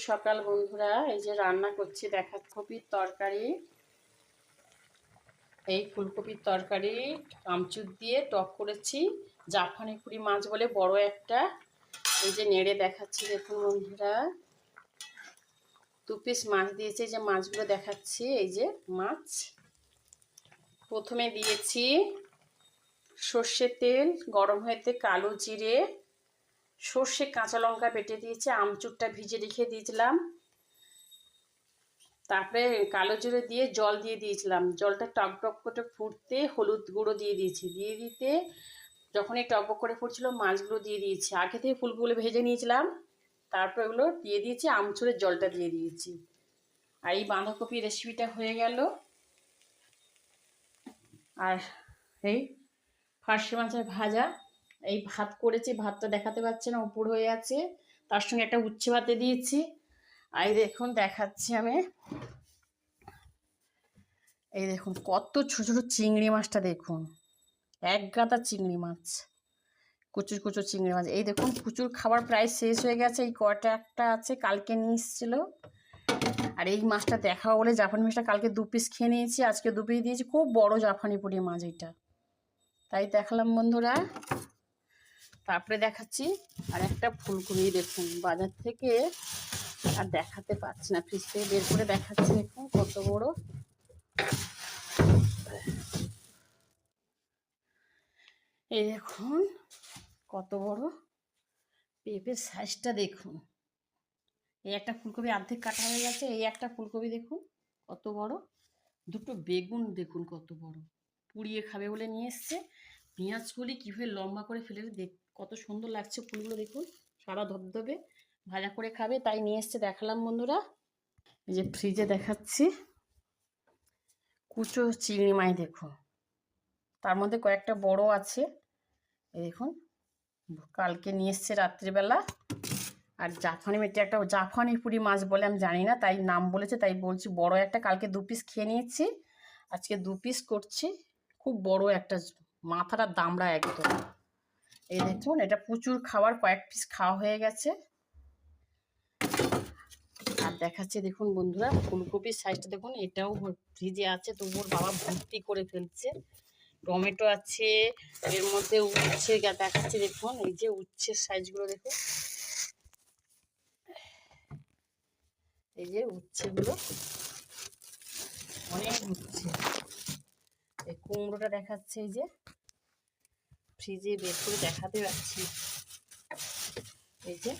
সকাল বন্ধুরা, এই যে রান্না করছি কপির তরকারি। এই ফুলকপির তরকারি আমচুর দিয়ে টক করেছি। জাফানি পুরি মাছ বলে বড় একটা, এই যে নেড়ে দেখাচ্ছি। দেখুন বন্ধুরা, 2 পিস মাছ দিয়েছি। যে মাছগুলো দেখাচ্ছি, এই যে মাছ। প্রথমে দিয়েছি সর্ষের তেল, গরম হয়েতে কালো জিরে, সর্ষে, কাঁচা লঙ্কা বেটে দিয়েছি। আমচুরটা ভিজে রেখে দিয়েছিলাম। তারপরে কালো জিরে দিয়ে জল দিয়ে দিয়েছিলাম। জলটা টকবক করে ফুটতে হলুদ গুঁড়ো দিয়ে দিয়েছি। দিয়ে দিতে যখন এই টকবক করে ফুটছিল, মাছগুলো দিয়ে দিয়েছি। আগে থেকে ফুলগুলো ভেজে নিয়েছিলাম, তারপর এগুলো দিয়ে দিয়েছি। আমচুরের জলটা দিয়ে দিয়েছি। আর এই বাঁধাকপি রেসিপিটা হয়ে গেল। আর এই ফার্সি মাছের ভাজা, এই ভাত করেছি। ভাতটা দেখাতে পারছে না, উপর হয়ে আছে। তার সঙ্গে একটা উচ্ছে ভাতে দিয়েছি। আর দেখুন দেখাচ্ছি আমি, এই দেখুন কত ছোট ছোট চিংড়ি মাছটা দেখুন, এক গাদা চিংড়ি মাছ, কুচুর কুচুর চিংড়ি মাছ। এই দেখুন কুচুর খাবার প্রায় শেষ হয়ে গেছে। এই কটা একটা আছে, কালকে নিয়ে এসেছিল। আর এই মাছটা দেখাবো বলে জাপানি মাছটা কালকে 2 পিস খেয়ে নিয়েছি, আজকে 2 পিস দিয়েছি। খুব বড় জাপানি পুরি মাছ এটা, তাই দেখালাম বন্ধুরা। তারপরে দেখাচ্ছি আর একটা ফুলকপি। দেখুন বাজার থেকে আর দেখাতে পাচ্ছি না, ফ্রিজ থেকে বের করে দেখাচ্ছি। দেখুন কত বড়, এই দেখুন কত বড় পেঁপের সাইজটা দেখুন। এই একটা ফুলকপি অর্ধেক কাটা হয়ে গেছে। এই একটা ফুলকপি দেখুন কত বড়। দুটো বেগুন দেখুন কত বড়, পুড়িয়ে খাবে বলে নিয়ে এসছে। পেঁয়াজগুলি কীভাবে লম্বা করে ফেলে কত সুন্দর লাগছে ফুলগুলো দেখুন, সারা ধবধবে, ভাজা করে খাবে তাই নিয়ে এসছে। দেখালাম বন্ধুরা। এই যে ফ্রিজে দেখাচ্ছি কুচো চিংড়ি মাছ দেখুন, তার মধ্যে কয়েকটা বড় আছে। এই দেখুন কালকে নিয়ে এসছে রাত্রিবেলা। আর জাফানি মেটে একটা জাফানি পুরি মাছ বলে, আমি জানি না, তাই নাম বলেছে তাই বলছি। বড় একটা কালকে 2 পিস খেয়ে নিয়েছি, আজকে 2 পিস করছি। খুব বড় একটা, মাথাটা দামড়া একদম। এই দেখুন এটা প্রচুর খাবার, কয়েক পিস খাওয়া হয়ে গেছে। আর দেখাচ্ছে দেখুন বন্ধুরা ফুলকপির সাইজটা দেখুন, এটাও ফ্রিজে আছে, তবু ওর বাবা ভর্তি করে ফেলছে। টমেটো আছে এর মধ্যে, উচ্ছে দেখাচ্ছে দেখুন। এই যে উচ্ছের সাইজগুলো দেখুন, এই যে উচ্ছেগুলো অনেক উচ্ছে। এই কুমড়োটা দেখাচ্ছে, এই যে ফ্রিজে বের করে দেখাতে পাচ্ছি। এই যে